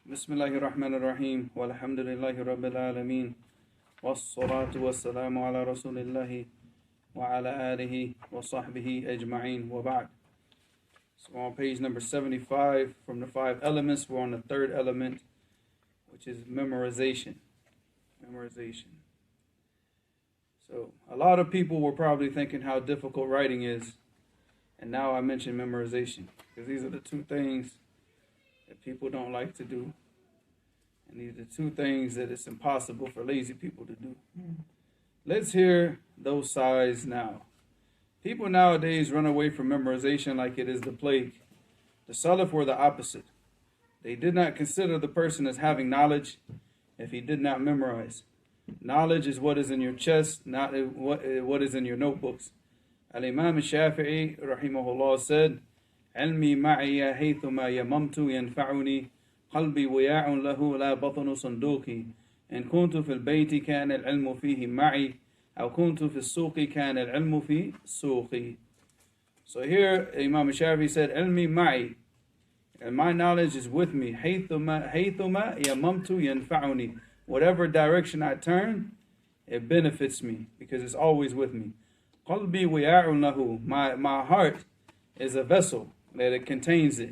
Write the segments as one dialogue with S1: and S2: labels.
S1: Bismillahir Rahmanir Rahim. Walhamdulillahi Rabbil Alameen. Wassalatu wassalamu ala Rasulillahi wa ala alihi wa sahbihi ajma'een. Wa ba'd. So on page number 75 from the 5 elements, we're on the third element, which is memorization. Memorization. So a lot of people were probably thinking how difficult writing is. And now I mention memorization. Because these are the two things that people don't like to do. And these are the two things that it's impossible for lazy people to do. Let's hear those sides now. People nowadays run away from memorization like it is the plague. The Salaf were the opposite. They did not consider the person as having knowledge if he did not memorize. Knowledge is what is in your chest, not what is in your notebooks. Al-Imam Shafi'i rahimahullah said, علمي معي حيثما يممت ينفعني قلبي وياع له لا بطن صندوقي إن كنت في البيت كان العلم فيه معي أو كنت في السوق كان العلم في سوقي. So here Imam Shafi'i said علمي معي, and my knowledge is with me. حيثما يممت ينفعني. Whatever direction I turn, it benefits me because it's always with me. قلبي وياع له. My heart is a vessel that it contains it.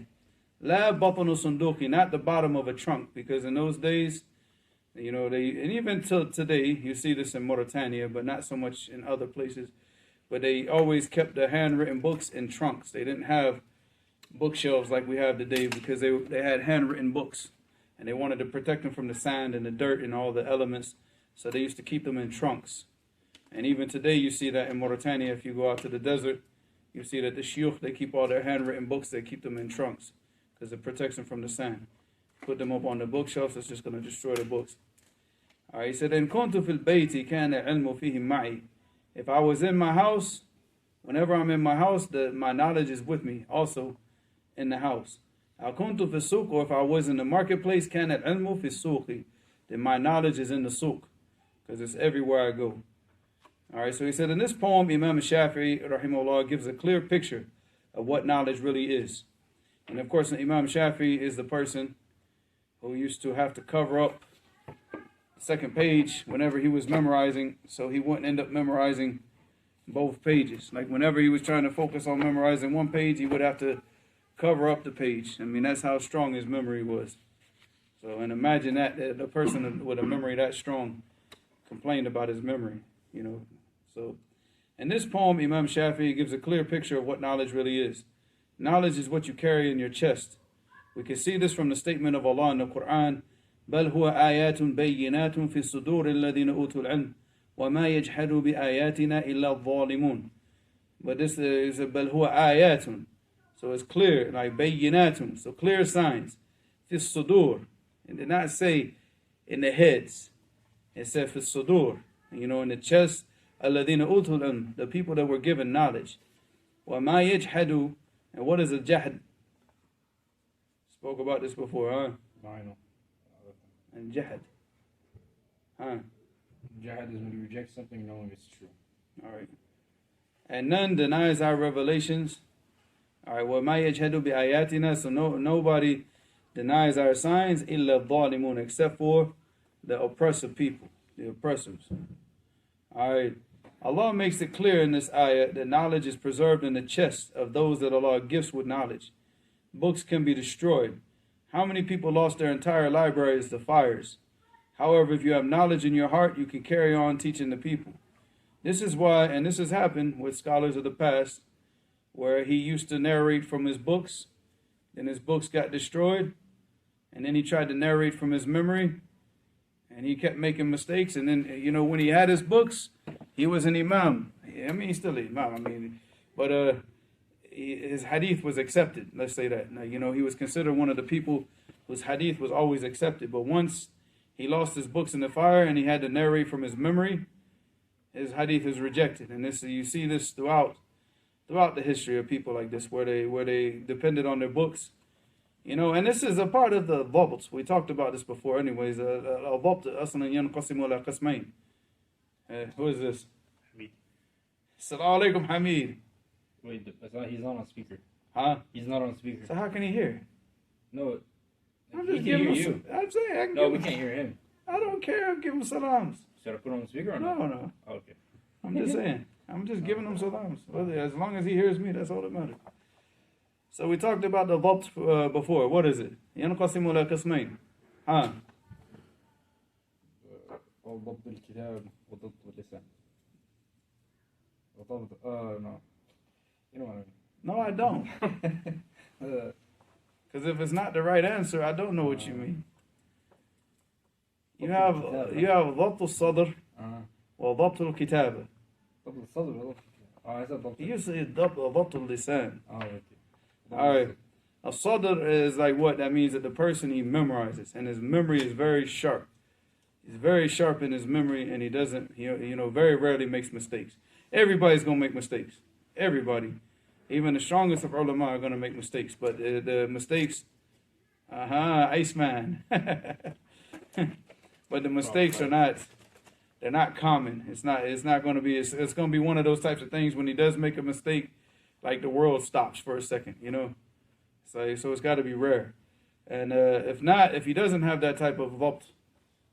S1: La batnu sunduki, not the bottom of a trunk, because in those days, and even till today, you see this in Mauritania, but not so much in other places. But they always kept the handwritten books in trunks. They didn't have bookshelves like we have today because they had handwritten books, and they wanted to protect them from the sand and the dirt and all the elements. So they used to keep them in trunks. And even today, you see that in Mauritania. If you go out to the desert, you see that the shuyukh, they keep all their handwritten books, they keep them in trunks because it protects them from the sand. Put them up on the bookshelves, it's just going to destroy the books. Alright, he said, إن كنت في البيت كان العلم فيه معي. If I was in my house, whenever I'm in my house, my knowledge is with me, also in the house. أو كنت في السوق, or if I was in the marketplace, كان العلم في السوق. Then my knowledge is in the souk, because it's everywhere I go. Alright, so he said in this poem, Imam Shafi'i rahimahullah gives a clear picture of what knowledge really is. And of course, Imam Shafi'i is the person who used to have to cover up the second page whenever he was memorizing, so he wouldn't end up memorizing both pages. Like whenever he was trying to focus on memorizing one page, he would have to cover up the page. I mean, that's how strong his memory was. So, and imagine that a person with a memory that strong complained about his memory, So, in this poem, Imam Shafi'i gives a clear picture of what knowledge really is. Knowledge is what you carry in your chest. We can see this from the statement of Allah in the Quran, بَلْ هُوَ آيَاتٌ بَيِّنَاتٌ فِي الصُّدُورِ الَّذِينَ أُوتُوا الْعِلْمِ وَمَا يَجْحَدُ بِآيَاتِنَا إِلَّا الظَّالِمُونَ. But this is بَلْ هُوَ آيَاتٌ. So it's clear, like بَيِّنَاتٌ. So clear signs. فِي الصُّدُور. It did not say in the heads. It said فِي الصُّدُور. In the chest. الَّذِينَ أُوتُوا الْعِلْمِ, the people that were given knowledge. وَمَا يَجْحَدُ, and what is a jahd? Spoke about this before, huh?
S2: No, I know.
S1: And jahd. Huh?
S2: Jihad is when you reject something knowing it's true.
S1: Alright. And none denies our revelations. Alright, وَمَا يَجْحَدُ بِآيَاتِنَا, so nobody denies our signs, إِلَّا الظَّالِمُونَ, except for the oppressive people, the oppressors. Alright. Allah makes it clear in this ayah that knowledge is preserved in the chest of those that Allah gifts with knowledge. Books can be destroyed. How many people lost their entire libraries to fires? However, if you have knowledge in your heart, you can carry on teaching the people. This is why, and this has happened with scholars of the past, where he used to narrate from his books, then his books got destroyed, and then he tried to narrate from his memory, and he kept making mistakes, and then, when he had his books, he was an imam. I mean, he's still an imam, but his hadith was accepted, let's say that. Now, he was considered one of the people whose hadith was always accepted, but once he lost his books in the fire and he had to narrate from his memory, his hadith is rejected. And you see this throughout the history of people like this, where they depended on their books. And this is a part of the dhabt. We talked about this before anyways. Al-dhabt aslan yanqasimu ila qismayn. Who is this?
S2: Hamid.
S1: Assalamu alaikum, Hamid.
S2: Wait, he's not on speaker.
S1: Huh?
S2: He's not on speaker.
S1: So how can he hear?
S2: No,
S1: I'm
S2: He
S1: just
S2: can
S1: giving
S2: hear
S1: him.
S2: you.
S1: I'm saying I can
S2: No,
S1: give
S2: we
S1: him.
S2: can't hear him.
S1: I don't care. I'm giving him salams.
S2: Should I put on the speaker or
S1: No,
S2: not?
S1: no.
S2: Okay.
S1: I'm just saying. I'm just giving him salams. As long as he hears me, that's all that matters. So we talked about the dhabt before. What is it? ينقسم إلى قسمين. ها.
S2: ضبط الكتاب وضبط اللسان. وضبط no. You know what I mean.
S1: No, I don't. Because if it's not the right answer, I don't know what you mean. You have ضبط الصدر وضبط الكتابة.
S2: ضبط الصدر وضبط. I said ضبط.
S1: You say ضبط اللسان.
S2: Okay.
S1: All right. A sadr is like what? That means that the person, he memorizes, and his memory is very sharp. He's very sharp in his memory, and he doesn't, very rarely makes mistakes. Everybody's going to make mistakes. Everybody. Even the strongest of ulama are going to make mistakes. But the mistakes, Iceman. But the mistakes are not, they're not common. It's not going to be, it's going to be one of those types of things when he does make a mistake, like the world stops for a second, So it's got to be rare. And if he doesn't have that type of dhabt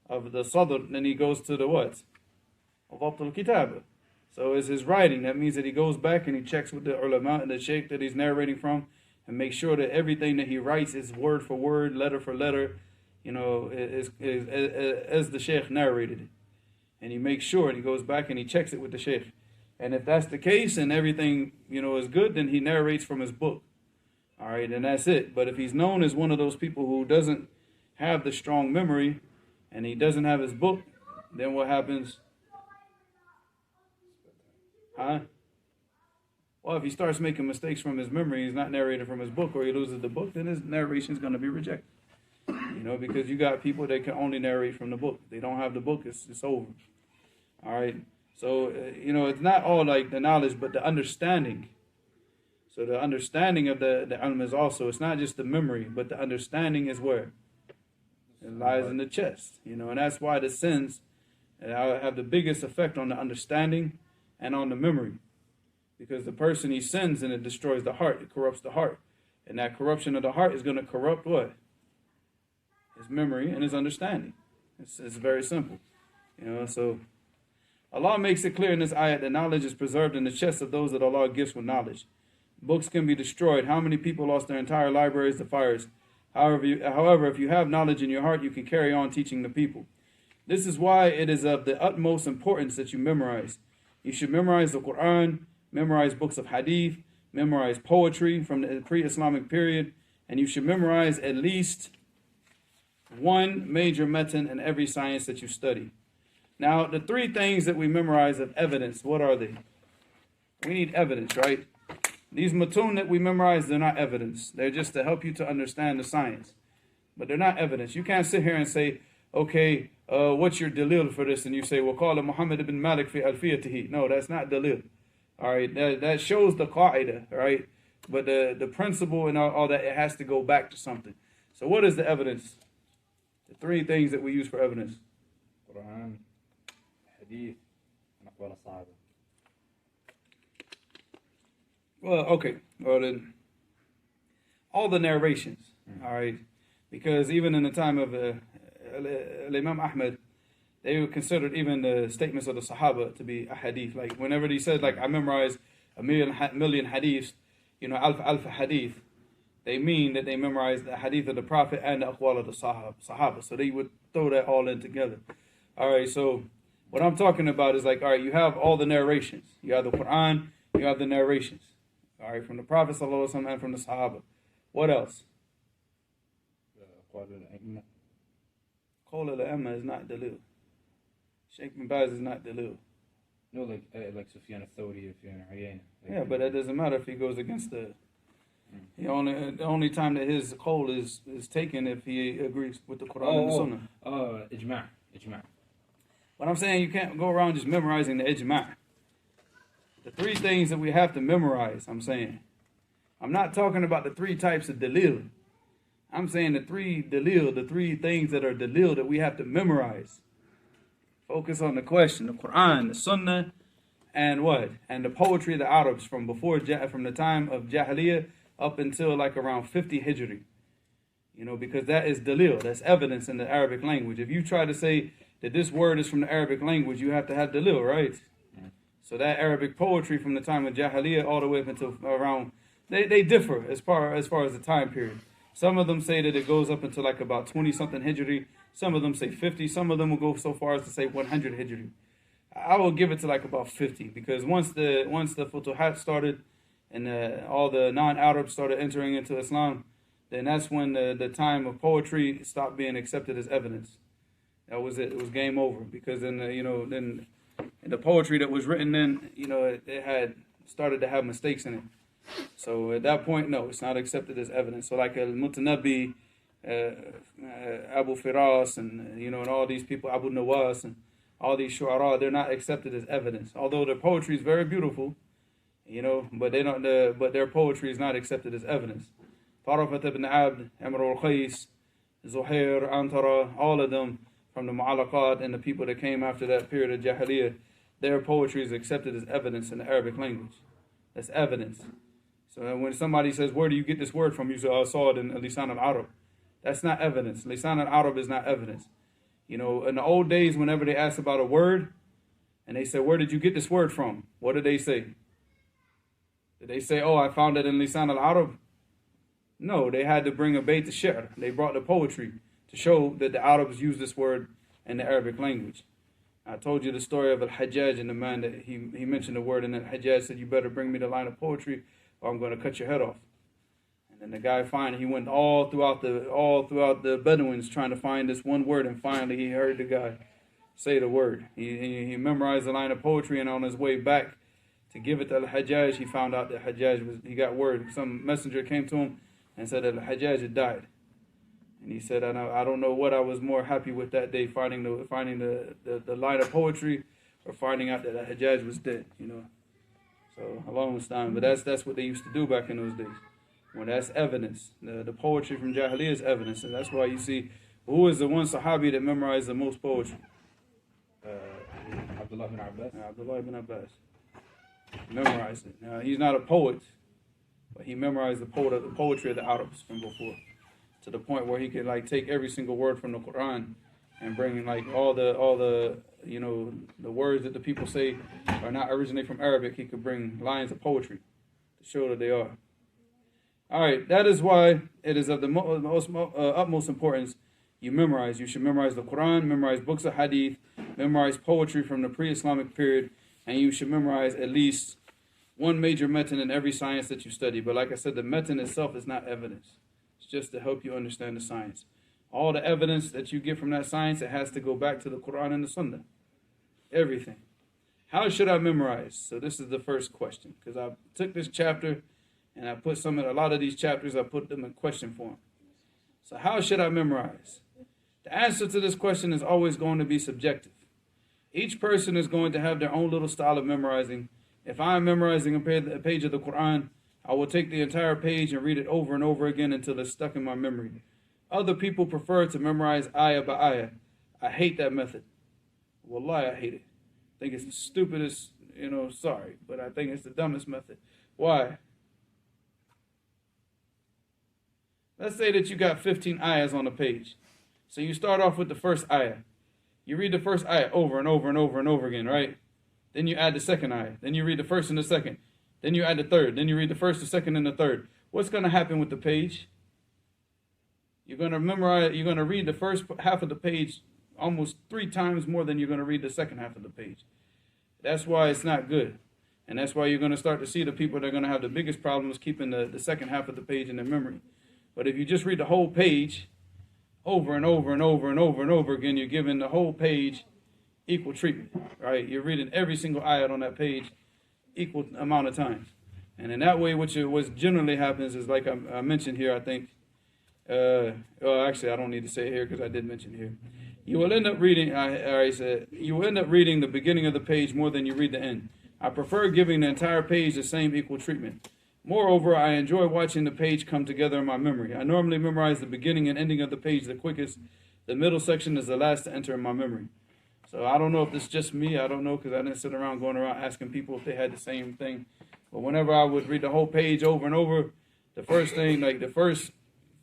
S1: of the sadr, then he goes to the what? Dhabt al-kitaba. So it's his writing. That means that he goes back and he checks with the ulama and the sheikh that he's narrating from and makes sure that everything that he writes is word for word, letter for letter, is as the sheikh narrated it. And he makes sure, and he goes back and he checks it with the sheikh. And if that's the case and everything, is good, then he narrates from his book. All right, and that's it. But if he's known as one of those people who doesn't have the strong memory and he doesn't have his book, then what happens? Well, if he starts making mistakes from his memory, he's not narrating from his book, or he loses the book, then his narration is going to be rejected. Because you got people that can only narrate from the book. They don't have the book, it's over. All right. So, it's not all like the knowledge, but the understanding. So the understanding of the ilm is also, it's not just the memory, but the understanding is where? It lies in the chest. And that's why the sins have the biggest effect on the understanding and on the memory. Because the person, he sins and it destroys the heart. It corrupts the heart. And that corruption of the heart is going to corrupt what? His memory and his understanding. It's very simple. So Allah makes it clear in this ayat that knowledge is preserved in the chests of those that Allah gifts with knowledge. Books can be destroyed. How many people lost their entire libraries to fires? However, if you have knowledge in your heart, you can carry on teaching the people. This is why it is of the utmost importance that you memorize. You should memorize the Quran, memorize books of hadith, memorize poetry from the pre-Islamic period, and you should memorize at least one major method in every science that you study. Now, the three things that we memorize of evidence, what are they? We need evidence, right? These matun that we memorize, they're not evidence. They're just to help you to understand the science. But they're not evidence. You can't sit here and say, okay, what's your dalil for this? And you say, well, qala Muhammad ibn Malik fi alfiyatihi. No, that's not dalil. All right, that shows the qa'idah, right? But the principle and all that, it has to go back to something. So what is the evidence? The three things that we use for evidence.
S2: Quran, hadith, and aqwal as-sahaba.
S1: Well, okay. Well, then, all the narrations, all right? Because even in the time of Imam Ahmad, they were considered even the statements of the Sahaba to be a hadith. Like, whenever he said, like, I memorized a million hadiths, alf hadith, they mean that they memorized the hadith of the Prophet and the aqwal of the Sahaba. So they would throw that all in together. All right, so what I'm talking about is like, all right, you have all the narrations. You have the Quran, you have the narrations. All right, from the Prophet ﷺ and from the Sahaba. What else? Qawl al-Amma is not dalil. Sheikh bin Baz is not dalil.
S2: No, like Sufyan al-Thawri, Sufyan al-Uyayna.
S1: Yeah, but that doesn't matter if he goes against the only time that his qawl is taken if he agrees with the Quran and the Sunnah.
S2: Ijma'.
S1: But I'm saying you can't go around just memorizing the ijma'. The three things that we have to memorize, I'm saying. I'm not talking about the three types of dalil. I'm saying the three things that are dalil that we have to memorize. Focus on the question, the Quran, the Sunnah, and what? And the poetry of the Arabs from from the time of Jahiliyyah up until like around 50 Hijri. because that is dalil, that's evidence in the Arabic language. If you try to say that this word is from the Arabic language, you have to have dalil, right? So that Arabic poetry from the time of Jahiliyyah all the way up until around, they differ as far as the time period. Some of them say that it goes up until like about 20-something Hijri. Some of them say 50. Some of them will go so far as to say 100 Hijri. I will give it to like about 50, because once the Futuhat started and all the non-Arabs started entering into Islam, then that's when the time of poetry stopped being accepted as evidence. That was it. It was game over, because then then the poetry that was written then it had started to have mistakes in it. So at that point, no, it's not accepted as evidence. So like Al-Mutanabbi, Abu Firas, and and all these people, Abu Nawas, and all these shu'ara, they're not accepted as evidence. Although their poetry is very beautiful, but they don't. But their poetry is not accepted as evidence. Tarafat ibn Abd, Amr al-Qais, Zuhair, Antara, all of them from the Mu'allaqat and the people that came after that period of Jahiliyyah, their poetry is accepted as evidence in the Arabic language. That's evidence. So when somebody says, where do you get this word from? You say, I saw it in Lisan al-Arab. That's not evidence. Lisan al-Arab is not evidence. In the old days, whenever they asked about a word, and they said, where did you get this word from? What did they say? Did they say, oh, I found it in Lisan al-Arab? No, they had to bring a bayt al-shi'r. They brought the poetry to show that the Arabs used this word in the Arabic language. I told you the story of Al-Hajjaj and the man that he mentioned the word, and then Hajjaj said, you better bring me the line of poetry or I'm going to cut your head off. And then the guy he went all throughout the Bedouins trying to find this one word, and finally he heard the guy say the word. He memorized the line of poetry, and on his way back to give it to Al-Hajjaj, he found out that he got word. Some messenger came to him and said that Al-Hajjaj had died. And he said, I don't know what I was more happy with that day, finding the line of poetry or finding out that Al-Hajjaj was dead, So, Allahu Musta'an. But that's what they used to do back in those days. When that's evidence. The poetry from Jahiliyyah is evidence. And that's why you see, who is the one Sahabi that memorized the most poetry?
S2: Abdullah ibn Abbas.
S1: Abdullah ibn Abbas. Memorized it. Now, he's not a poet, but he memorized the poetry of the Arabs from before, to the point where he could take every single word from the Quran and bring all the the words that the people say are not originally from Arabic. He could bring lines of poetry to show that they are. All right, that is why it is of the utmost importance you memorize. You should memorize the Quran, memorize books of hadith, memorize poetry from the pre-Islamic period, and you should memorize at least one major method in every science that you study. But like I said, the method itself is not evidence. It's just to help you understand the science. All the evidence that you get from that science, it has to go back to the Quran and the Sunnah. Everything. How should I memorize? So this is the first question, because I took this chapter and I put a lot of these chapters, I put them in question form. So how should I memorize? The answer to this question is always going to be subjective. Each person is going to have their own little style of memorizing. If I'm memorizing a page of the Quran, I will take the entire page and read it over and over again until it's stuck in my memory. Other people prefer to memorize ayah by ayah. I hate that method. Wallahi, I hate it. I think it's the stupidest, sorry, but I think it's the dumbest method. Why? Let's say that you got 15 ayahs on the page. So you start off with the first ayah. You read the first ayah over and over and over and over again, right? Then you add the second ayah. Then you read the first and the second. Then you add the third. Then you read the first, the second, and the third. What's going to happen with the page? You're going to memorize, you're going to read the first half of the page almost 3 times more than you're going to read the second half of the page. That's why it's not good. And that's why you're going to start to see the people that are going to have the biggest problems keeping the second half of the page in their memory. But if you just read the whole page over and over and over and over and over again, you're giving the whole page equal treatment, right? You're reading every single ayat on that page equal amount of times. And in that way, what generally happens is, like I mentioned here, I think, actually, I don't need to say it here because I did mention here. You will end up reading, you will end up reading the beginning of the page more than you read the end. I prefer giving the entire page the same equal treatment. Moreover, I enjoy watching the page come together in my memory. I normally memorize the beginning and ending of the page the quickest. The middle section is the last to enter in my memory. So I don't know if this is just me. I don't know, because I didn't sit around going around asking people if they had the same thing. But whenever I would read the whole page over and over, the first thing, like the first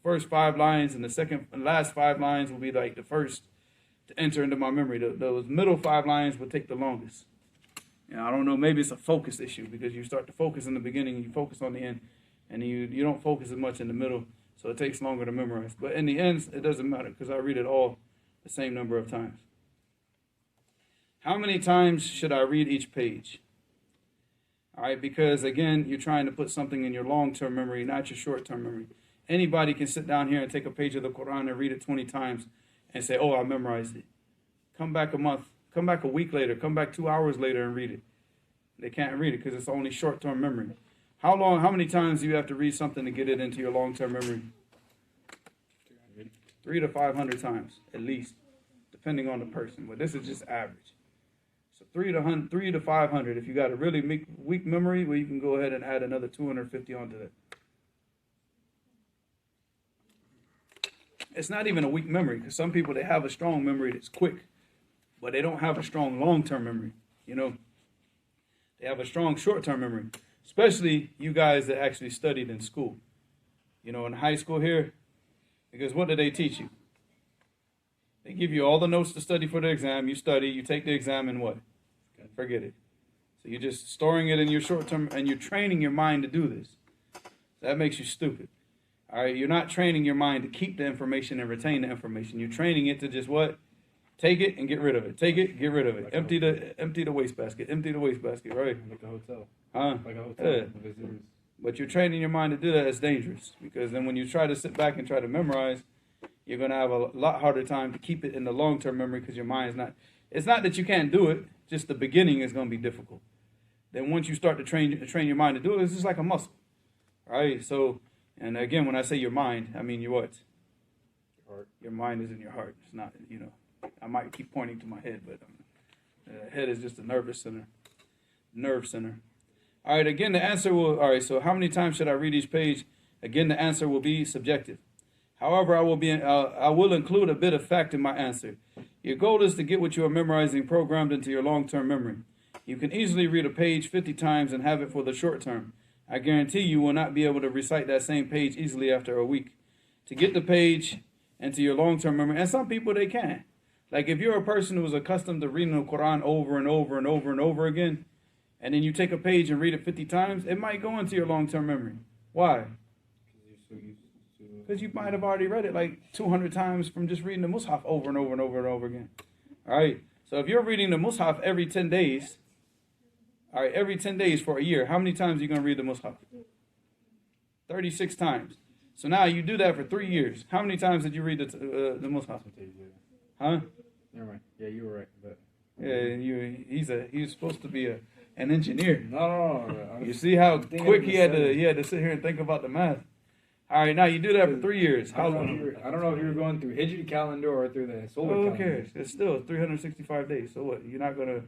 S1: first 5 lines, and the second and last 5 lines will be like the first to enter into my memory. Those middle 5 lines will take the longest. And I don't know, maybe it's a focus issue because you start to focus in the beginning and you focus on the end, and you don't focus as much in the middle, so it takes longer to memorize. But in the end, it doesn't matter because I read it all the same number of times. How many times should I read each page? All right, because again, you're trying to put something in your long-term memory, not your short-term memory. Anybody can sit down here and take a page of the Quran and read it 20 times and say, oh, I memorized it. Come back a month, come back a week later, come back 2 hours later and read it. They can't read it because it's only short-term memory. How many times do you have to read something to get it into your long-term memory? 300 to 500 times, at least, depending on the person. But this is just average. So 300 to 500. If you got a really weak memory, well, you can go ahead and add another 250 onto that. It's not even a weak memory, because some people, they have a strong memory that's quick, but they don't have a strong long-term memory. You know, they have a strong short-term memory, especially you guys that actually studied in school. You know, in high school here, because what do they teach you? They give you all the notes to study for the exam. You study, you take the exam, and what? Forget it. So you're just storing it in your short term, and you're training your mind to do this. That makes you stupid. All right, you're not training your mind to keep the information and retain the information. You're training it to just what? Take it and get rid of it. Take it, get rid of it. Like empty the wastebasket. Empty the wastebasket, right?
S2: Like a hotel.
S1: Huh?
S2: Like a hotel.
S1: Yeah. But you're training your mind to do that. It's dangerous, because then when you try to sit back and try to memorize, you're going to have a lot harder time to keep it in the long-term memory, because your mind is not, it's not that you can't do it, just the beginning is going to be difficult. Then once you start to train your mind to do it, it's just like a muscle, right? So, and again, when I say your mind, I mean your what? Your heart. Your mind is in your heart. It's not, you know, I might keep pointing to my head, but the head is just a nerve center. All right, again, the answer will, all right, so how many times should I read each page? Again, the answer will be subjective. However, I will include a bit of fact in my answer. Your goal is to get what you are memorizing programmed into your long-term memory. You can easily read a page 50 times and have it for the short term. I guarantee you will not be able to recite that same page easily after a week. To get the page into your long-term memory, and some people, they can. Like if you're a person who's accustomed to reading the Quran over and over and over and over again, and then you take a page and read it 50 times, it might go into your long-term memory. Why? Because you might have already read it like 200 times from just reading the Mus'haf over and over and over and over again. All right. So if you're reading the Mus'haf every 10 days, all right, every 10 days for a year, how many times are you going to read the Mus'haf? 36 times. So now you do that for 3 years. How many times did you read the Mus'haf? Huh?
S2: Never mind. Yeah, you were right. But
S1: yeah, he's supposed to be an engineer.
S2: No.
S1: You see how quick he had to sit here and think about the math. All right, now you do that for 3 years. How long?
S2: I don't know if you were going through Hijri calendar or through the solar calendar.
S1: Who cares? It's still 365 days. So what? You're not gonna.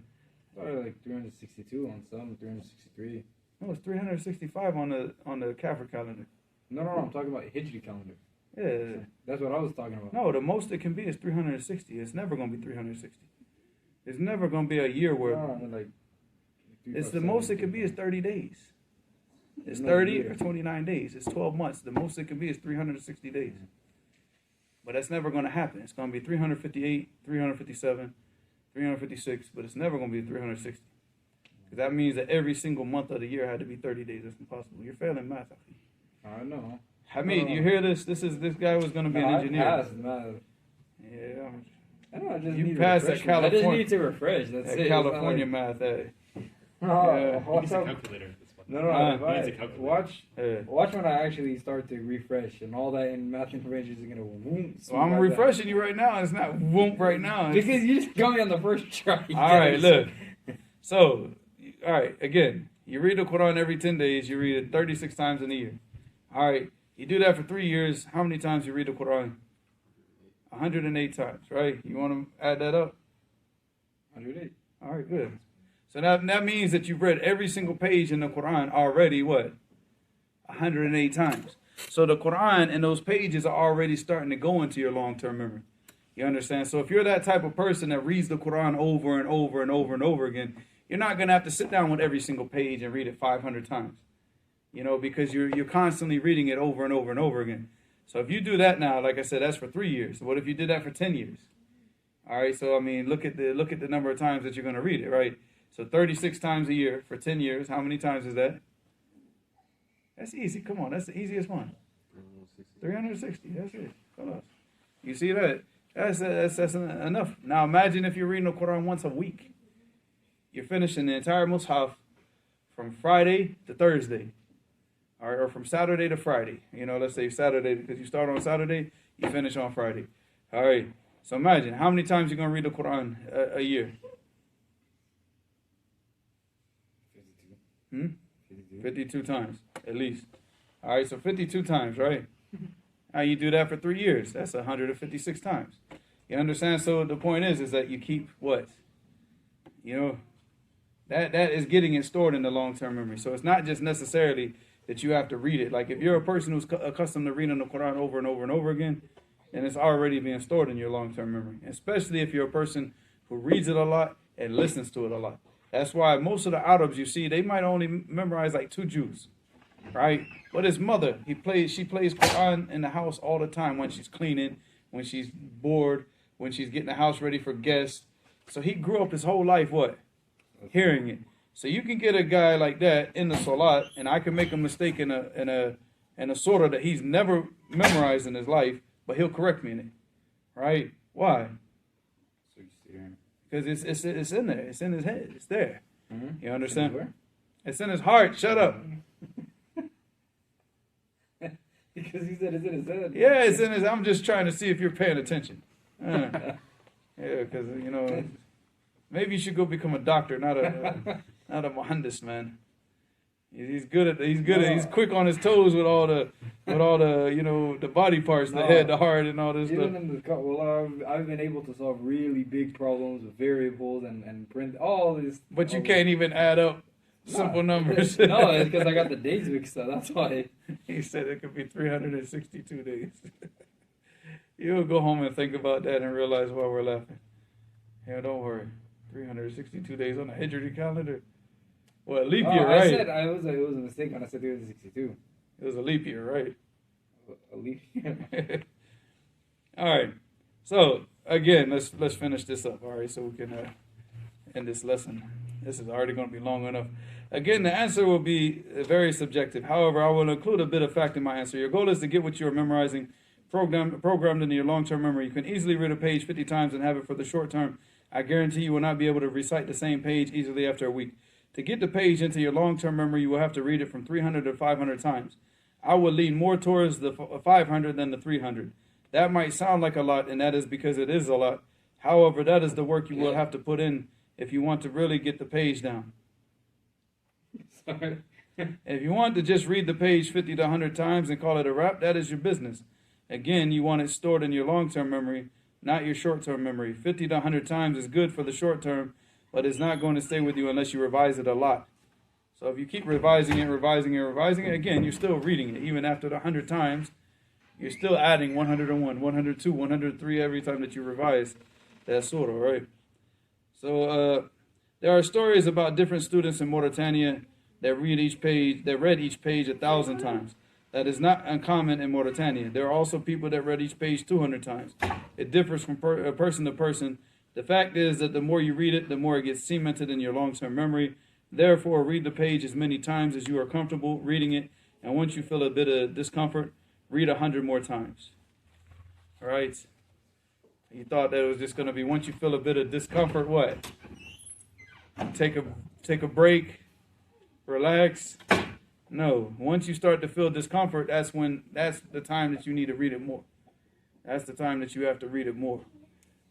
S2: Probably like 362 on some, 363.
S1: No, it's 365 on the Kafir calendar.
S2: No, I'm talking about Hijri calendar.
S1: Yeah.
S2: That's what I was talking about.
S1: No, the most it can be is 360. It's never gonna be 360. It's never gonna be a year where.
S2: No, like.
S1: It's the most it can be is 30 days. It's 30 or 29 days. It's 12 months. The most it can be is 360 days. But that's never going to happen. It's going to be 358, 357, 356, but it's never going to be 360. Because that means that every single month of the year had to be 30 days. That's impossible. You're failing math,
S2: I know.
S1: Hamid, you hear this? This guy was going to be an engineer.
S2: I passed math.
S1: Yeah.
S2: I know, I just
S1: You
S2: need
S1: passed that California.
S2: I just need to refresh. That's it.
S1: California math, hey.
S2: What's up?
S3: Calculator.
S2: No. Watch when I actually start to refresh, and all that in math information is gonna whoom.
S1: So I'm refreshing you right now. It's not whoomp right now.
S2: Because you just got me on the first try.
S1: All right, look. So, all right, again, you read the Quran every 10 days. You read it 36 times in a year. All right, you do that for 3 years. How many times you read the Quran? 108 times, right? You want to add that up?
S2: 108.
S1: All right, good. So that means that you've read every single page in the Quran already, what? 108 times. So the Quran and those pages are already starting to go into your long-term memory. You understand? So if you're that type of person that reads the Quran over and over and over and over again, you're not going to have to sit down with every single page and read it 500 times. You know, because you're constantly reading it over and over and over again. So if you do that now, like I said, that's for 3 years. What if you did that for 10 years? All right, so I mean, look at the number of times that you're going to read it, right? So 36 times a year for 10 years. How many times is that? That's easy. Come on, that's the easiest one. 360. That's it. Hold on. You see that? That's enough. Now imagine if you're reading the Quran once a week. You're finishing the entire Mus'haf from Friday to Thursday. All right, or from Saturday to Friday. You know, let's say Saturday, because you start on Saturday, you finish on Friday. All right. So imagine, how many times you're going to read the Quran a year? 52 times, at least. All right, so 52 times, right? Now you do that for 3 years. That's 156 times. You understand? So the point is that you keep what? You know, that is getting it stored in the long-term memory. So it's not just necessarily that you have to read it. Like if you're a person who's accustomed to reading the Quran over and over and over again, then it's already being stored in your long-term memory. Especially if you're a person who reads it a lot and listens to it a lot. That's why most of the Arabs you see, they might only memorize like 2 juz, right? But his mother, she plays Quran in the house all the time when she's cleaning, when she's bored, when she's getting the house ready for guests. So he grew up his whole life, what? Hearing it. So you can get a guy like that in the Salat, and I can make a mistake in a surah that he's never memorized in his life, but he'll correct me in it, right? Why?
S2: So you see here.
S1: Because it's in there. It's in his head. It's there.
S2: Mm-hmm.
S1: You understand? It's in his heart. Shut up.
S2: Because he said it's in his head.
S1: Yeah, it's in his. I'm just trying to see if you're paying attention. Yeah, because you know, maybe you should go become a doctor, not a muhandis, man. He's quick on his toes with all the you know, the body parts, the head, the heart, and all this stuff.
S2: I've been able to solve really big problems with variables and print all this.
S1: But you can't even add up simple numbers.
S2: No, it's because I got the days mixed up. That's why.
S1: He said it could be 362 days. You'll go home and think about that and realize why we're laughing. Yeah, don't worry. 362 days on a Hijri calendar. Well, a leap year, right?
S2: I said it was a mistake when I said 362.
S1: It was a leap year, right?
S2: A leap year.
S1: All right. So again, let's finish this up. All right, so we can end this lesson. This is already going to be long enough. Again, the answer will be very subjective. However, I will include a bit of fact in my answer. Your goal is to get what you're memorizing programmed into your long-term memory. You can easily read a page 50 times and have it for the short term. I guarantee you will not be able to recite the same page easily after a week. To get the page into your long-term memory, you will have to read it from 300 to 500 times. I would lean more towards the 500 than the 300. That might sound like a lot, and that is because it is a lot. However, that is the work you will have to put in if you want to really get the page down. Sorry. If you want to just read the page 50 to 100 times and call it a wrap, that is your business. Again, you want it stored in your long-term memory, not your short-term memory. 50 to 100 times is good for the short term, but it's not going to stay with you unless you revise it a lot. So if you keep revising it, again, you're still reading it. Even after the 100 times, you're still adding 101, 102, 103 every time that you revise that surah, right? So there are stories about different students in Mauritania that read each page 1,000 times. That is not uncommon in Mauritania. There are also people that read each page 200 times. It differs from person to person. The fact is that the more you read it, the more it gets cemented in your long-term memory. Therefore, read the page as many times as you are comfortable reading it. And once you feel a bit of discomfort, read 100 more times. All right? You thought that it was just going to be once you feel a bit of discomfort, what? Take a break, relax. No, once you start to feel discomfort, that's the time that you need to read it more. That's the time that you have to read it more.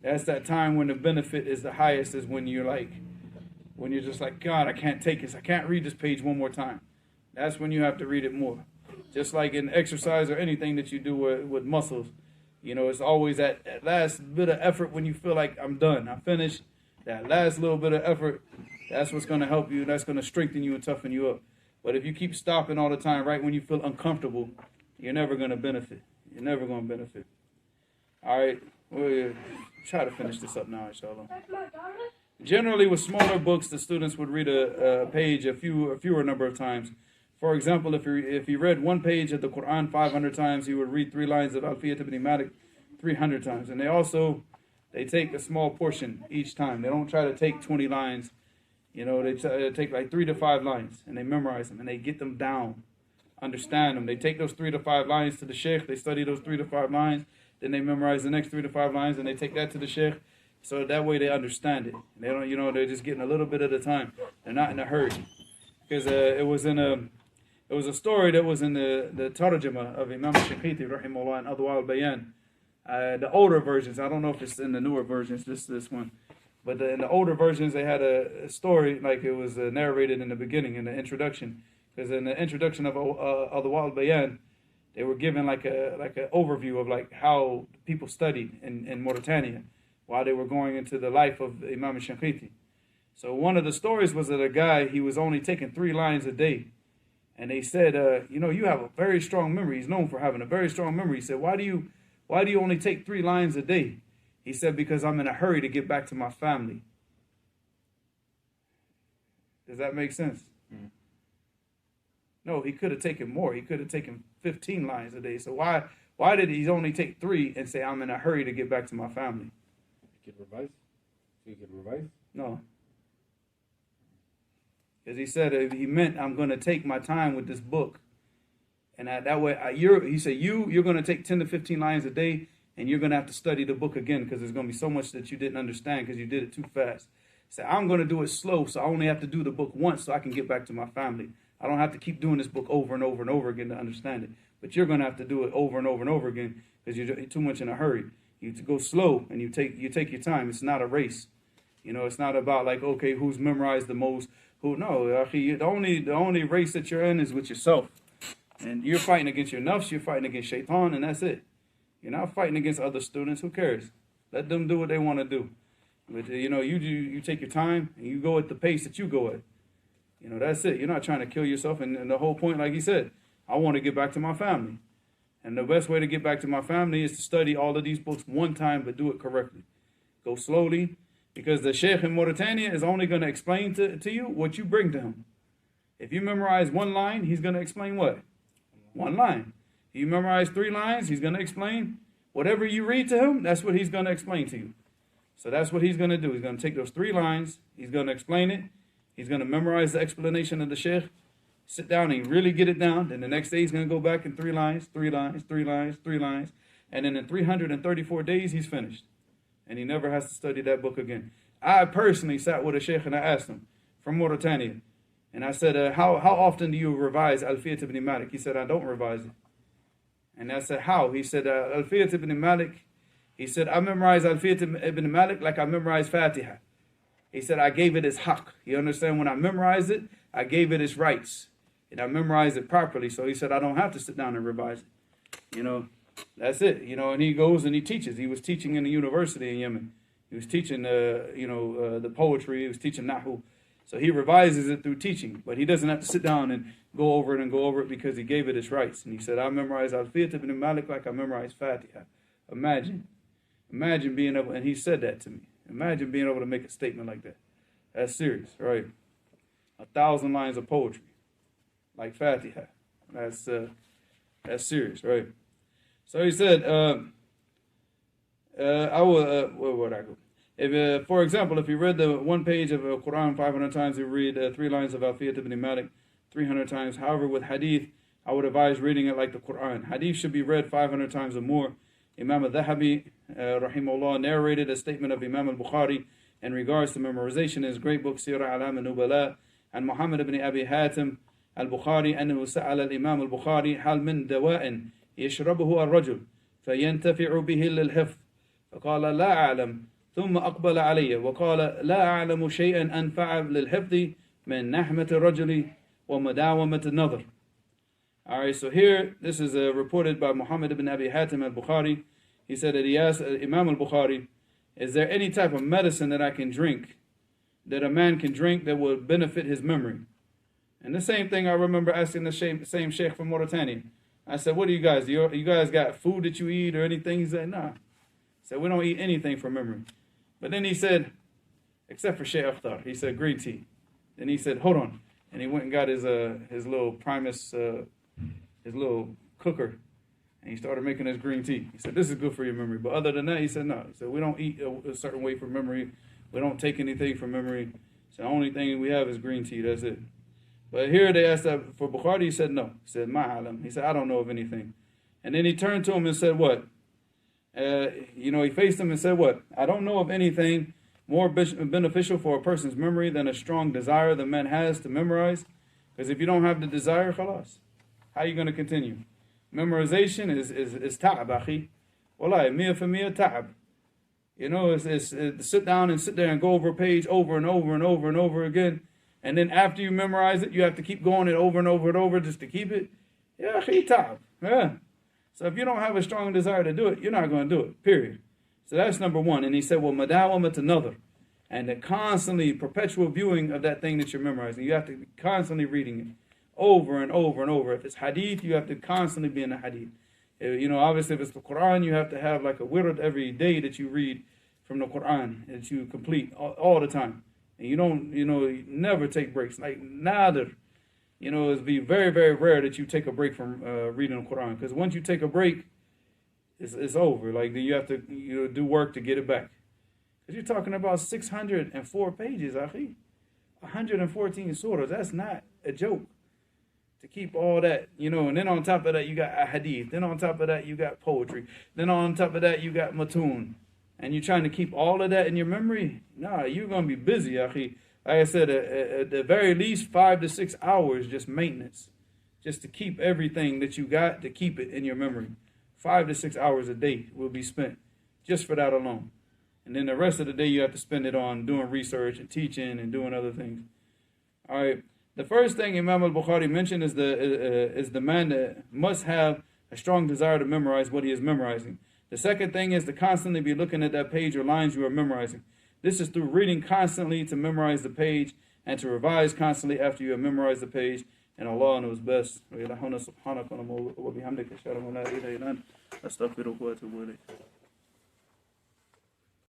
S1: That's that time when the benefit is the highest, is when you're just like, God, I can't take this. I can't read this page one more time. That's when you have to read it more. Just like in exercise or anything that you do with muscles. You know, it's always that last bit of effort when you feel like I'm done, I'm finished. That last little bit of effort, that's what's going to help you. That's going to strengthen you and toughen you up. But if you keep stopping all the time right when you feel uncomfortable, you're never going to benefit. You're never going to benefit. All right, we'll try to finish this up now, inshallah. Generally, with smaller books, the students would read a page a fewer number of times. for example, if he read one page of the Quran 500 times, he would read 3 lines of Alfiyat ibn Malik 300 times. And they take a small portion each time. They don't try to take 20 lines. They take like 3 to 5 lines, and they memorize them, and they get them down, understand them. They take those 3 to 5 lines to the sheikh. They study those 3 to 5 lines. Then they memorize the next 3 to 5 lines, and they take that to the sheikh. So that way they understand it. They don't, they're just getting a little bit at a time. They're not in a hurry. Because it was a story that was in the Tarjama of Imam Shafi'i, rahimahullah, and Adwa al-Bayan. The older versions, I don't know if it's in the newer versions, this one. But in the older versions, they had a story, like it was narrated in the beginning, in the introduction. Because in the introduction of Adwa al-Bayan, they were given like an overview of like how people studied in Mauritania while they were going into the life of Imam Shafi'i. So one of the stories was that a guy, he was only taking 3 lines a day. And they said, you have a very strong memory. He's known for having a very strong memory. He said, why do you only take 3 lines a day? He said, because I'm in a hurry to get back to my family. Does that make sense? Mm-hmm. No, he could have taken more. He could have taken 15 lines a day. So why did he only take 3 and say, I'm in a hurry to get back to my family?
S2: He could revise? So he could revise?
S1: No. Because he said, he meant, I'm going to take my time with this book. And that way, he said, you're going to take 10 to 15 lines a day, and you're going to have to study the book again because there's going to be so much that you didn't understand because you did it too fast. He said, I'm going to do it slow, so I only have to do the book once so I can get back to my family. I don't have to keep doing this book over and over and over again to understand it. But you're going to have to do it over and over and over again because you're too much in a hurry. You have to go slow, and you take your time. It's not a race. It's not about like, okay, who's memorized the most. The only race that you're in is with yourself. And you're fighting against your nafs, you're fighting against shaitan, and that's it. You're not fighting against other students. Who cares? Let them do what they want to do. But you take your time and you go at the pace that you go at. That's it. You're not trying to kill yourself. And the whole point, like he said, I want to get back to my family. And the best way to get back to my family is to study all of these books one time, but do it correctly. Go slowly, because the sheikh in Mauritania is only going to explain to you what you bring to him. If you memorize 1 line, he's going to explain what? 1 line. If you memorize 3 lines, he's going to explain whatever you read to him, that's what he's going to explain to you. So that's what he's going to do. He's going to take those 3 lines, he's going to explain it, he's going to memorize the explanation of the sheikh, sit down and really get it down. Then the next day he's going to go back in 3 lines, 3 lines, 3 lines, 3 lines. And then in 334 days, he's finished. And he never has to study that book again. I personally sat with a sheikh and I asked him from Mauritania. And I said, how often do you revise Alfiyat ibn Malik? He said, I don't revise it. And I said, how? He said, Alfiyat ibn Malik. He said, I memorize Alfiyat ibn Malik like I memorize Fatiha. He said, I gave it its haqq. You understand? When I memorized it, I gave it its rights. And I memorized it properly. So he said, I don't have to sit down and revise it. That's it. And he goes and he teaches. He was teaching in the university in Yemen. He was teaching, the poetry. He was teaching Nahu. So he revises it through teaching. But he doesn't have to sit down and go over it because he gave it its rights. And he said, I memorize Alfiyat ibn Malik like I memorize Fatiha. Imagine being able, and he said that to me. Imagine being able to make a statement like that. That's serious, right? 1,000 lines of poetry, like Fatiha. That's serious, right? So he said, where would I go? If, for example, if you read the 1 page of Quran 500 times, you read 3 lines of Alfiyat ibn Malik 300 times. However, with hadith, I would advise reading it like the Quran. Hadith should be read 500 times or more. Imam al-Dhahabi, rahimahullah, narrated a statement of Imam al-Bukhari in regards to memorization in his great book, Sirah Alam al-Nubala, and Muhammad ibn Abi Hatim al-Bukhari, أنه سأل الإمام البخاري هل من دواء يشربه الرجل فينتفع به للحفظ فقال لا أعلم ثم أقبل علي وقال لا أعلم شيئا أنفع للحفظ من نحمة الرجل ومداومة النظر. Alright, so here, this is reported by Muhammad ibn Abi Hatim al-Bukhari. He said that he asked Imam al-Bukhari, is there any type of medicine that I can drink, that a man can drink that will benefit his memory? And the same thing I remember asking the same sheikh from Mauritania. I said, what do you guys do? You guys got food that you eat or anything? He said, nah. He said, we don't eat anything for memory. But then he said, except for Sheikh Akhtar, he said, green tea. Then he said, hold on. and he went and got his little Primus, his little cooker, and he started making his green tea. He said, this is good for your memory. But other than that, he said, no. He said, we don't eat a certain way for memory. We don't take anything for memory. So the only thing we have is green tea. That's it. But here they asked that for Bukhari. He said, no. He said, ma'alam. He said, I don't know of anything. And then he turned to him and said, what? He faced him and said, what? I don't know of anything more beneficial for a person's memory than a strong desire the man has to memorize. Because if you don't have the desire, khalas, how are you going to continue? Memorization is ta'ab, akhi. Wallahi, miya fa miya ta'ab. It's sit down and sit there and go over a page over and over and over and over again. And then after you memorize it, you have to keep going it over and over and over just to keep it. Yeah, akhi, ta'ab. Yeah. So if you don't have a strong desire to do it, you're not going to do it, period. So that's number one. And he said, well, madawamat another. And the constantly, perpetual viewing of that thing that you're memorizing. You have to be constantly reading it over and over and over. If it's hadith, you have to constantly be in the hadith. Obviously, if it's the Quran, you have to have like a wird every day that you read from the Quran, that you complete all the time. And you don't, you never take breaks. Like, nadir. It'd be very, very rare that you take a break from reading the Quran. Because once you take a break, it's over. Like, then you have to do work to get it back. Because you're talking about 604 pages, akhi. 114 surahs. That's not a joke. To keep all that, and then on top of that, you got a hadith. Then on top of that, you got poetry. Then on top of that, you got matun. And you're trying to keep all of that in your memory? Nah, you're going to be busy, akhi. Like I said, at the very least 5 to 6 hours, just maintenance. Just to keep everything that you got, to keep it in your memory. 5 to 6 hours a day will be spent just for that alone. And then the rest of the day, you have to spend it on doing research and teaching and doing other things. All right. The first thing Imam al-Bukhari mentioned is the man that must have a strong desire to memorize what he is memorizing. The second thing is to constantly be looking at that page or lines you are memorizing. This is through reading constantly to memorize the page and to revise constantly after you have memorized the page. And Allah knows best.